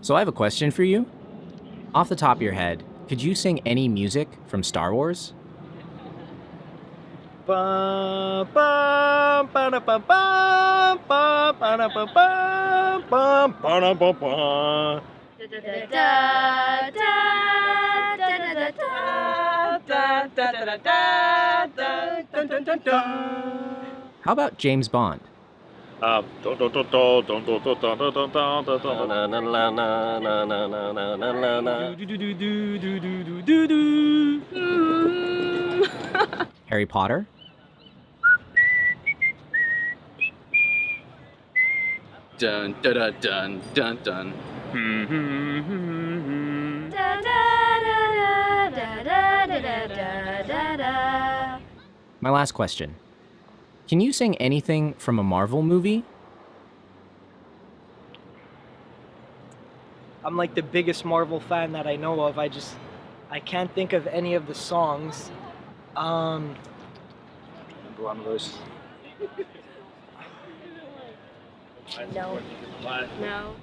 So I have a question for you. Off the top of your head, could you sing any music from Star Wars? Bum, bum, ba-da-bum, bum, bum, ba-da-bum, bum, bum, ba-da-bum, bum. How about James Bond? Dun, dun, dun, dun, dun, dun, dun, dun, dun, dun, dun, dun, dun. Na na na na na na na na na na na. Harry Potter? Dun dun dun dun dun dun. My last question. Can you sing anything from a Marvel movie? I'm like the biggest Marvel fan that I know of. I can't think of any of the songs. Remember one of those. No. No.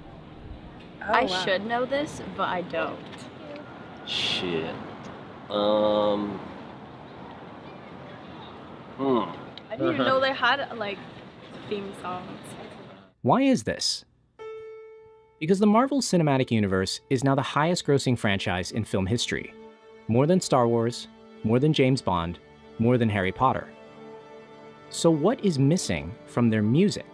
Oh, I wow. should know this, but I don't. Shit. I didn't even know they had like theme songs. Why is this? Because the Marvel Cinematic Universe is now the highest grossing franchise in film history. More than Star Wars, more than James Bond, more than Harry Potter. So what is missing from their music?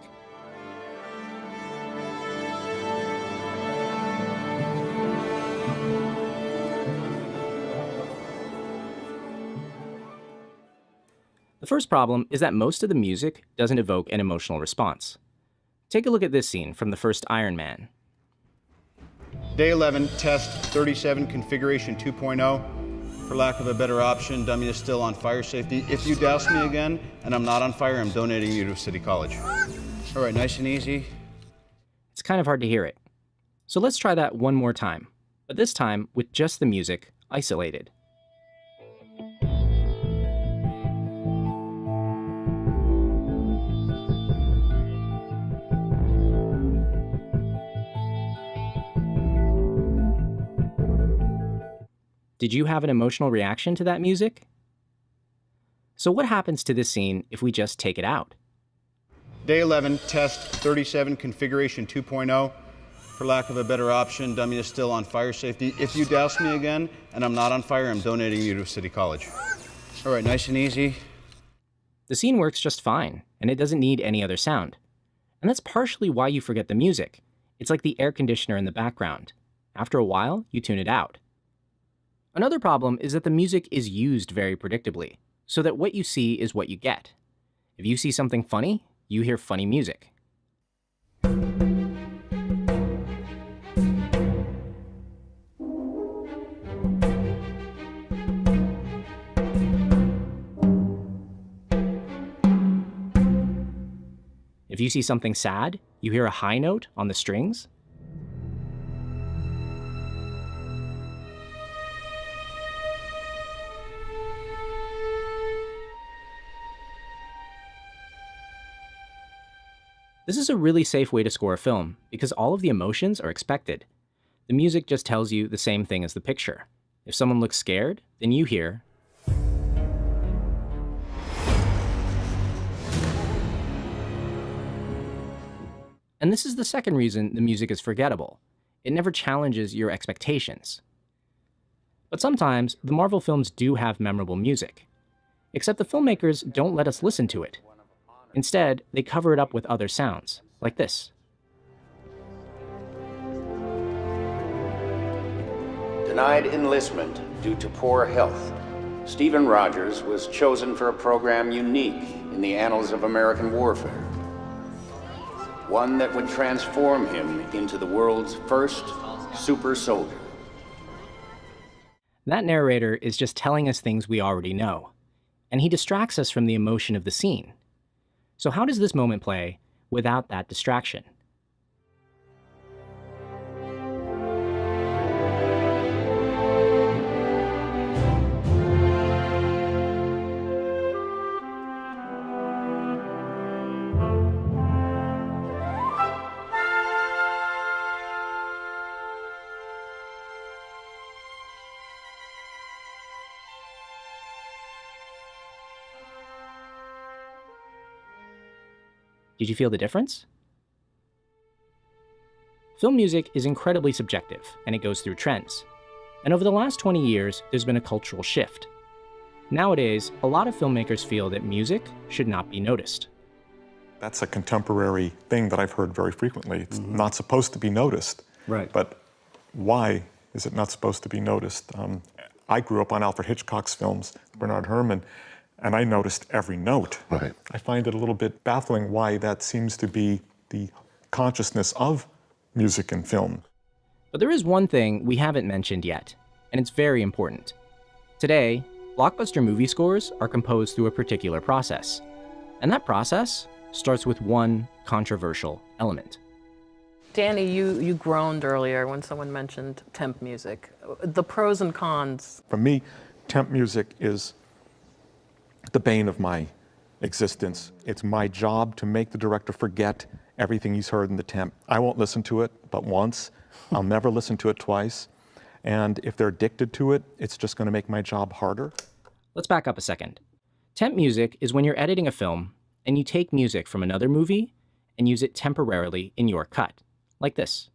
The first problem is that most of the music doesn't evoke an emotional response. Take a look at this scene from the first Iron Man. Day 11, test 37, configuration 2.0. For lack of a better option, dummy is still on fire safety. If you douse me again and I'm not on fire, I'm donating you to City College. All right, nice and easy. It's kind of hard to hear it. So let's try that one more time, but this time with just the music isolated. Did you have an emotional reaction to that music? So what happens to this scene if we just take it out? Day 11, test 37, configuration 2.0. For lack of a better option, dummy is still on fire safety. If you douse me again and I'm not on fire, I'm donating you to City College. All right, nice and easy. The scene works just fine, and it doesn't need any other sound. And that's partially why you forget the music. It's like the air conditioner in the background. After a while, you tune it out. Another problem is that the music is used very predictably, so that what you see is what you get. If you see something funny, you hear funny music. If you see something sad, you hear a high note on the strings. This is a really safe way to score a film, because all of the emotions are expected. The music just tells you the same thing as the picture. If someone looks scared, then you hear. And this is the second reason the music is forgettable. It never challenges your expectations. But sometimes, the Marvel films do have memorable music. Except the filmmakers don't let us listen to it. Instead, they cover it up with other sounds, like this. Denied enlistment due to poor health, Stephen Rogers was chosen for a program unique in the annals of American warfare. One that would transform him into the world's first super soldier. That narrator is just telling us things we already know, and he distracts us from the emotion of the scene. So how does this moment play without that distraction? Did you feel the difference? Film music is incredibly subjective, and it goes through trends. And over the last 20 years, there's been a cultural shift. Nowadays, a lot of filmmakers feel that music should not be noticed. That's a contemporary thing that I've heard very frequently. It's not supposed to be noticed. Right. But why is it not supposed to be noticed? I grew up on Alfred Hitchcock's films, Bernard Herrmann, and I noticed every note. Right. I find it a little bit baffling why that seems to be the consciousness of music and film. But there is one thing we haven't mentioned yet, and it's very important. Today, blockbuster movie scores are composed through a particular process, and that process starts with one controversial element. Danny, you groaned earlier when someone mentioned temp music. The pros and cons. For me, temp music is the bane of my existence. It's my job to make the director forget everything he's heard in the temp. I won't listen to it but once. I'll never listen to it twice. And if they're addicted to it, it's just going to make my job harder. Let's back up a second. Temp music is when you're editing a film and you take music from another movie and use it temporarily in your cut, like this.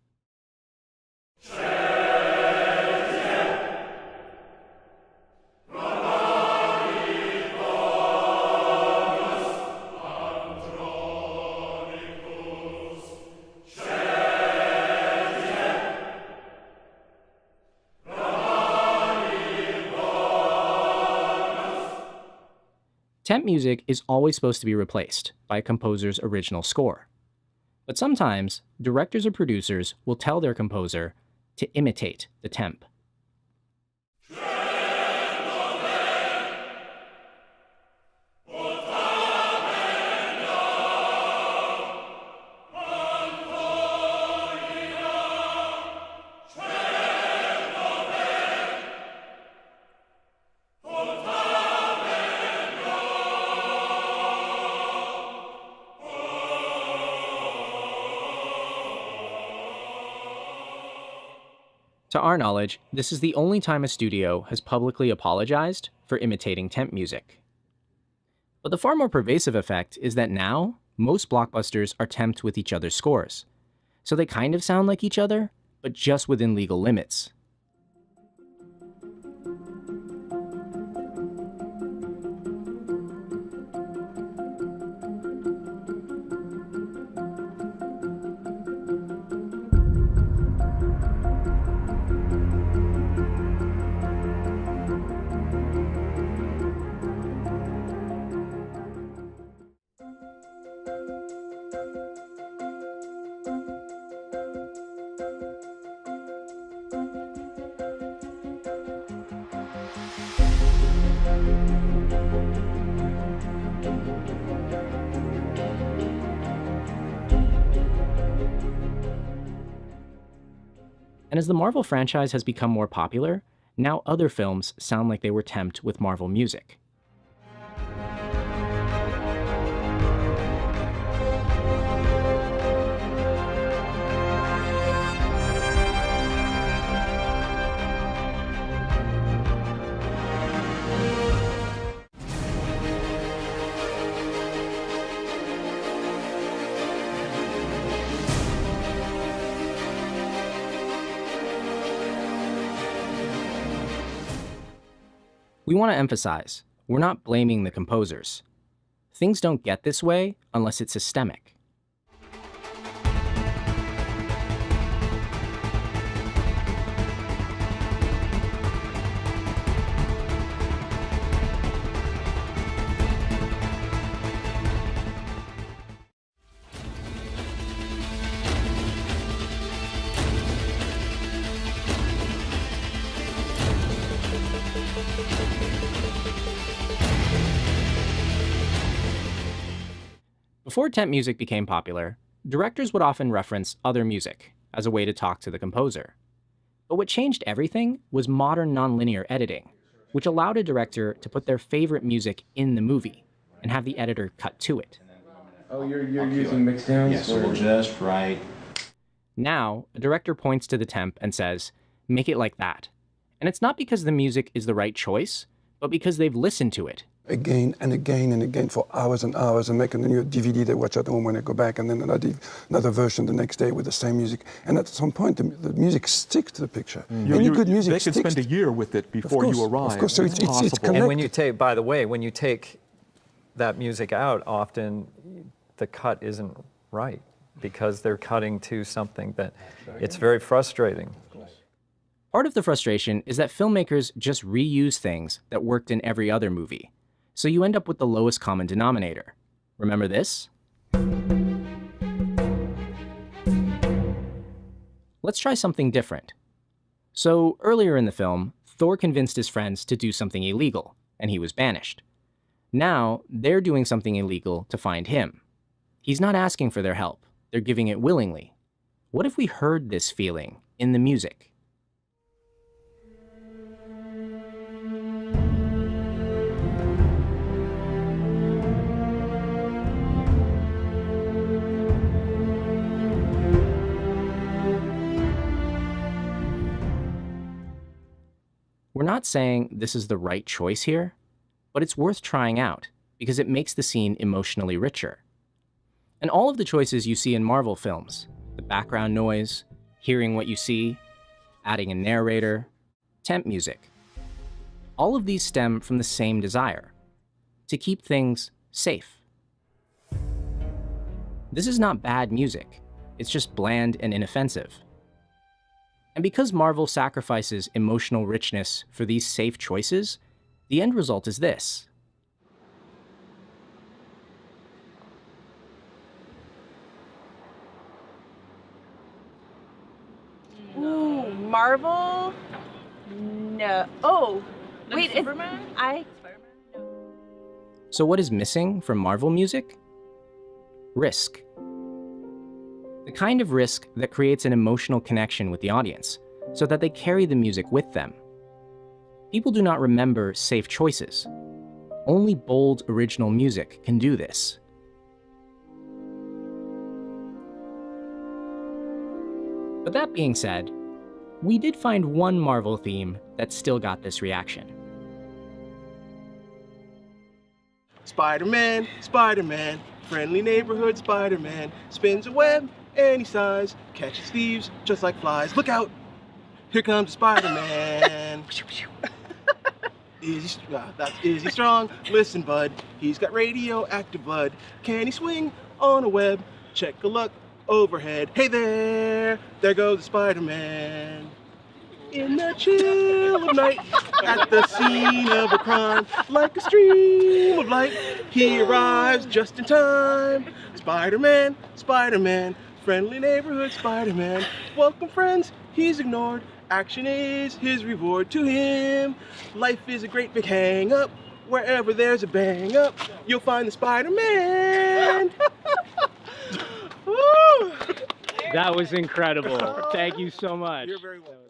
Temp music is always supposed to be replaced by a composer's original score. But sometimes, directors or producers will tell their composer to imitate the temp. To our knowledge, this is the only time a studio has publicly apologized for imitating temp music. But the far more pervasive effect is that now, most blockbusters are temped with each other's scores. So they kind of sound like each other, but just within legal limits. And as the Marvel franchise has become more popular, now other films sound like they were temped with Marvel music. We want to emphasize, we're not blaming the composers. Things don't get this way unless it's systemic. Before temp music became popular, directors would often reference other music as a way to talk to the composer. But what changed everything was modern nonlinear editing, which allowed a director to put their favorite music in the movie and have the editor cut to it. Oh, you're using mixdowns? Yes, so we'll just write. Now, a director points to the temp and says, "Make it like that." And it's not because the music is the right choice, but because they've listened to it again and again and again for hours and hours and make a new DVD they watch at home when they go back, and then another version the next day with the same music. And at some point, the music sticks to the picture. Any good music They could sticks. spend a year with it before you arrive. Of course, so it's possible. And when you take, by the way, when you take that music out, often the cut isn't right because they're cutting to something that it's very frustrating. Part of the frustration is that filmmakers just reuse things that worked in every other movie, so you end up with the lowest common denominator. Remember this? Let's try something different. So earlier in the film, Thor convinced his friends to do something illegal, and he was banished. Now, they're doing something illegal to find him. He's not asking for their help. They're giving it willingly. What if we heard this feeling in the music? We're not saying this is the right choice here, but it's worth trying out because it makes the scene emotionally richer. And all of the choices you see in Marvel films, the background noise, hearing what you see, adding a narrator, temp music, all of these stem from the same desire, to keep things safe. This is not bad music, it's just bland and inoffensive. And because Marvel sacrifices emotional richness for these safe choices, the end result is this. Ooh, Marvel? No. Oh, wait, it's Superman? I. So what is missing from Marvel music? Risk. The kind of risk that creates an emotional connection with the audience, so that they carry the music with them. People do not remember safe choices. Only bold, original music can do this. But that being said, we did find one Marvel theme that still got this reaction. Spider-Man, Spider-Man, friendly neighborhood Spider-Man, spins a web any size, catches thieves just like flies. Look out! Here comes Spider-Man. Is he strong? Listen, bud, he's got radioactive blood. Can he swing on a web? Check a look overhead. Hey there goes the Spider-Man. In the chill of night, at the scene of a crime, like a stream of light, he arrives just in time. Spider-Man, Spider-Man, friendly neighborhood Spider-Man. Welcome friends, he's ignored. Action is his reward to him. Life is a great big hang-up. Wherever there's a bang-up, you'll find the Spider-Man. That was incredible. Thank you so much. You're very welcome.